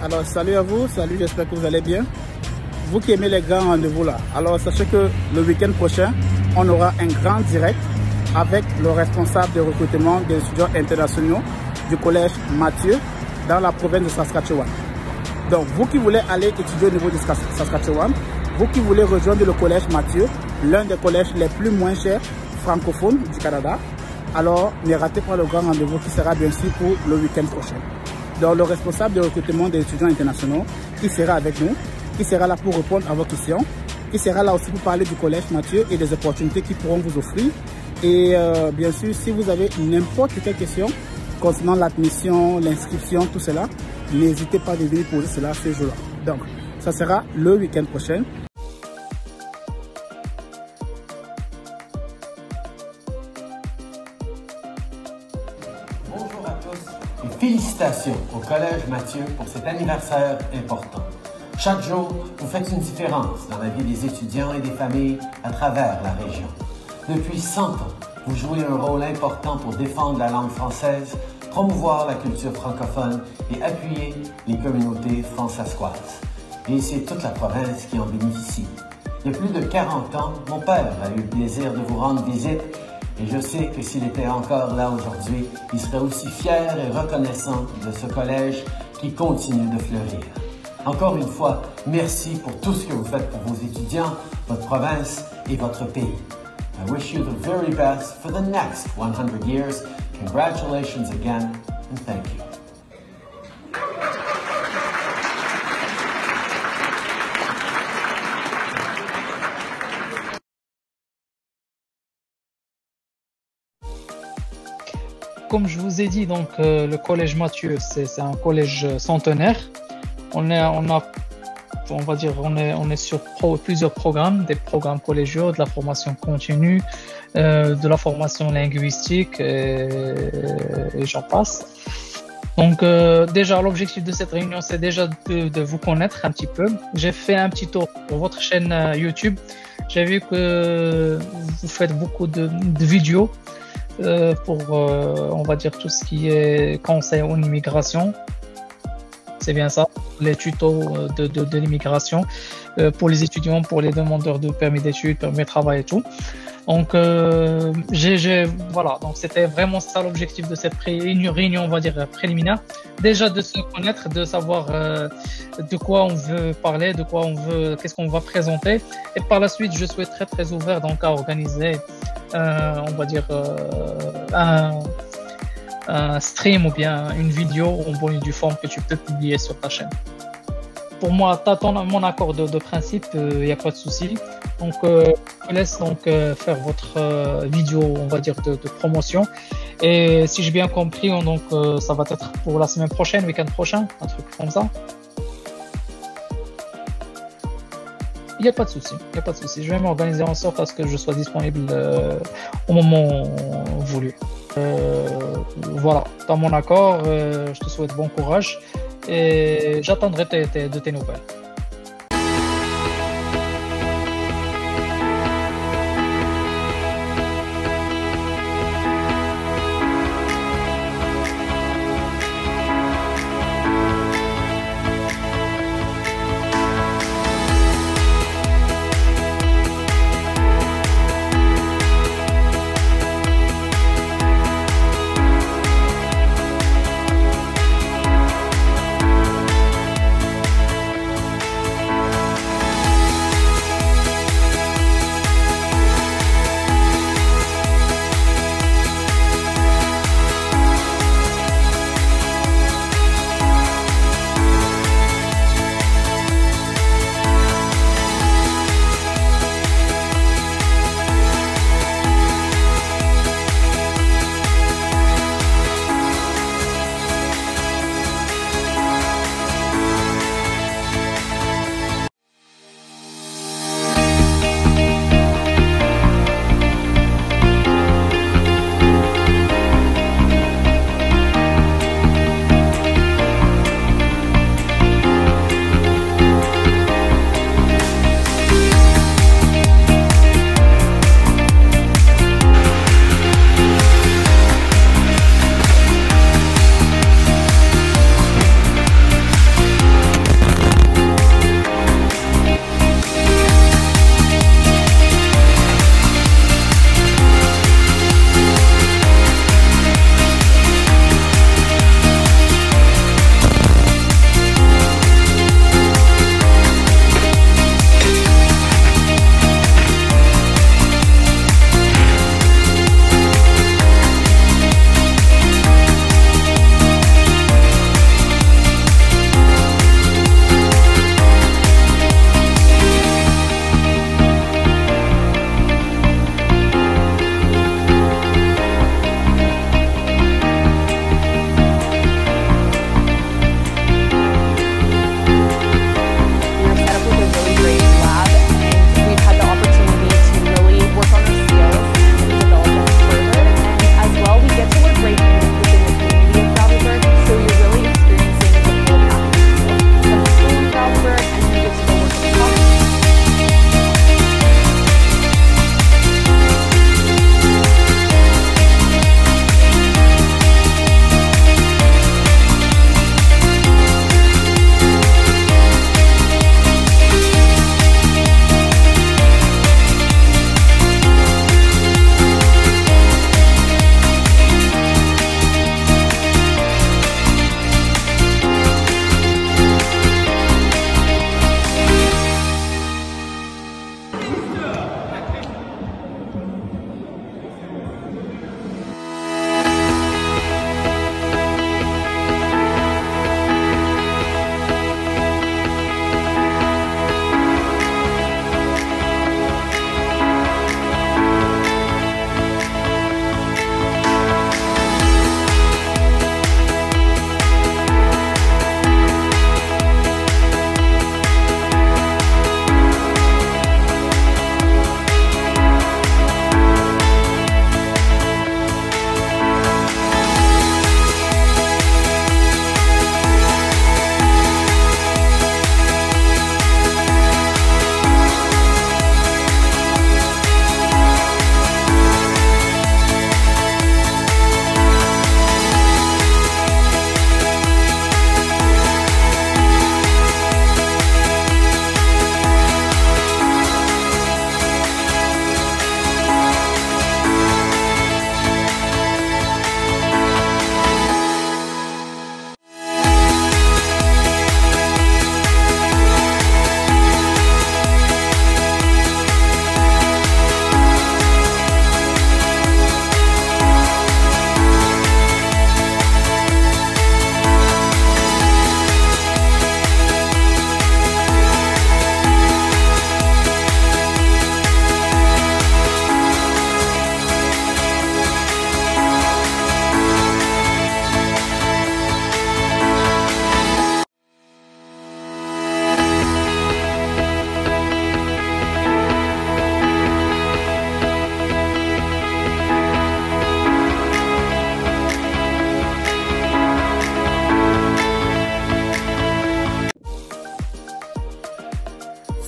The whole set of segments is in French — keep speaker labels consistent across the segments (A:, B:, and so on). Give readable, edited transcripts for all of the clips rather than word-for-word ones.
A: Alors salut à vous, salut, j'espère que vous allez bien. Vous qui aimez les grands rendez-vous là, alors sachez que le week-end prochain, on aura un grand direct avec le responsable de recrutement des étudiants internationaux du collège Mathieu dans la province de Saskatchewan. Donc vous qui voulez aller étudier au niveau de Saskatchewan, vous qui voulez rejoindre le collège Mathieu, l'un des collèges les plus moins chers francophones du Canada, alors ne ratez pas le grand rendez-vous qui sera bien sûr pour le week-end prochain. Donc le responsable de recrutement des étudiants internationaux qui sera avec nous, qui sera là pour répondre à vos questions, qui sera là aussi pour parler du collège Mathieu et des opportunités qu'ils pourront vous offrir. Et bien sûr, si vous avez n'importe quelle question concernant l'admission, l'inscription, tout cela, n'hésitez pas à venir poser cela ce jour-là. Donc, ça sera le week-end prochain.
B: Bonjour à tous et félicitations au Collège Mathieu pour cet anniversaire important. Chaque jour, vous faites une différence dans la vie des étudiants et des familles à travers la région. Depuis 100 ans, vous jouez un rôle important pour défendre la langue française, promouvoir la culture francophone et appuyer les communautés francescoises. Et c'est toute la province qui en bénéficie. Il y a plus de 40 ans, mon père a eu le plaisir de vous rendre visite et je sais que s'il était encore là aujourd'hui, il serait aussi fier et reconnaissant de ce collège qui continue de fleurir. Encore une fois, merci pour tout ce que vous faites pour vos étudiants, votre province et votre pays. I wish you the very best for the next 100 years. Congratulations again, and thank you.
C: Comme je vous ai dit, donc le collège Mathieu, c'est un collège centenaire. On est sur plusieurs programmes, des programmes collégiaux, de la formation continue, de la formation linguistique et j'en passe. Donc déjà l'objectif de cette réunion, c'est déjà de vous connaître un petit peu. J'ai fait un petit tour sur votre chaîne YouTube. J'ai vu que vous faites beaucoup de vidéos pour on va dire tout ce qui est conseil en immigration. C'est bien ça, les tutos de l'immigration pour les étudiants, pour les demandeurs de permis d'études, permis de travail et tout. Donc voilà, donc c'était vraiment ça l'objectif de cette réunion, on va dire préliminaire. Déjà de se connaître, de savoir de quoi on veut parler, de quoi on veut, qu'est-ce qu'on va présenter. Et par la suite, je suis très ouvert donc à organiser, on va dire un stream ou bien une vidéo en bonne et due forme que tu peux publier sur ta chaîne. Pour moi, tu as mon accord de principe, il n'y a pas de souci. Donc, je vous laisse donc faire votre vidéo, on va dire, de promotion. Et si j'ai bien compris, donc ça va être pour la semaine prochaine, week-end prochain, un truc comme ça. Il n'y a pas de souci, il n'y a pas de souci. Je vais m'organiser en sorte à ce que je sois disponible au moment voulu. Voilà, dans mon accord, je te souhaite bon courage et j'attendrai de tes nouvelles.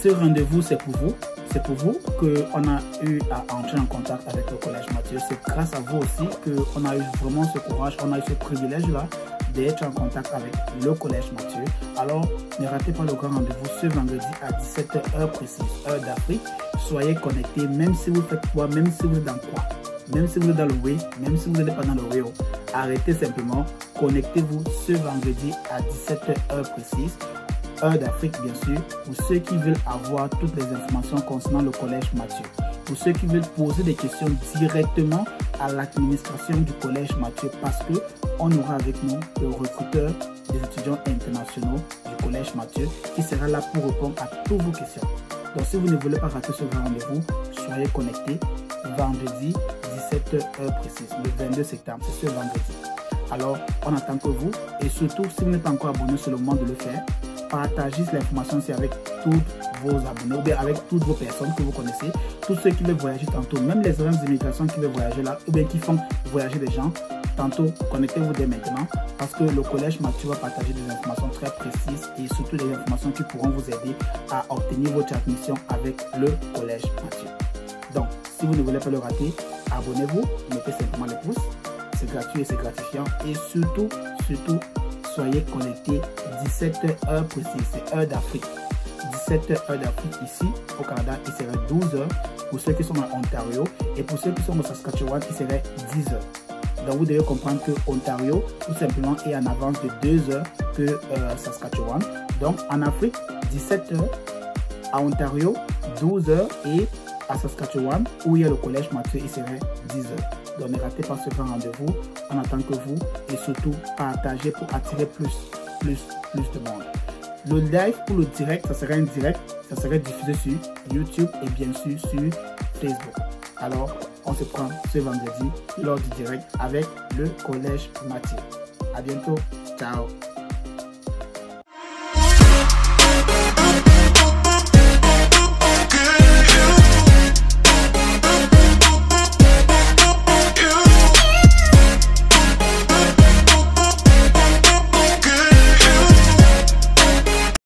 A: ce rendez-vous, c'est pour vous. C'est pour vous qu'on a eu à entrer en contact avec le Collège Mathieu. C'est grâce à vous aussi qu'on a eu vraiment ce courage, on a eu ce privilège-là d'être en contact avec le Collège Mathieu. Alors, ne ratez pas le grand rendez-vous ce vendredi à 17h, heure précise, heure d'Afrique. Soyez connectés, même si vous faites quoi, même si vous êtes dans quoi, même si vous êtes dans le way, même si vous n'êtes pas dans le way. Arrêtez simplement, connectez-vous ce vendredi à 17h, heure précise. Heure d'Afrique, bien sûr, pour ceux qui veulent avoir toutes les informations concernant le Collège Mathieu. Pour ceux qui veulent poser des questions directement à l'administration du Collège Mathieu, parce qu'on aura avec nous le recruteur des étudiants internationaux du Collège Mathieu qui sera là pour répondre à toutes vos questions. Donc, si vous ne voulez pas rater ce grand rendez-vous, soyez connectés vendredi 17h, heure précise, le 22 septembre, c'est ce vendredi. Alors, on attend que vous, et surtout, si vous n'êtes pas encore abonné, c'est le moment de le faire. Partagez l'information aussi avec tous vos abonnés ou bien avec toutes vos personnes que vous connaissez, tous ceux qui veulent voyager tantôt, même les agences d'immigration qui veulent voyager là, ou bien qui font voyager des gens, tantôt connectez-vous dès maintenant parce que le Collège Mathieu va partager des informations très précises et surtout des informations qui pourront vous aider à obtenir votre admission avec le Collège Mathieu. Donc, si vous ne voulez pas le rater, abonnez-vous, mettez simplement les pouces, c'est gratuit et c'est gratifiant et surtout, soyez connectés 17h, heure précise, c'est heure d'Afrique. 17h, heure d'Afrique ici au Canada, il serait 12h pour ceux qui sont en Ontario et pour ceux qui sont au Saskatchewan, il serait 10h. Donc vous devez comprendre que Ontario, tout simplement, est en avance de 2 heures que Saskatchewan. Donc en Afrique, 17h, à Ontario, 12h et à Saskatchewan, où il y a le Collège Mathieu, il serait 10h. Donc ne ratez pas ce grand rendez-vous, on attend que vous et surtout partagez pour attirer plus de monde. Le live pour le direct, ça serait un direct, ça serait diffusé sur YouTube et bien sûr sur Facebook. Alors on se prend ce vendredi lors du direct avec le Collège Mathieu. À bientôt, ciao.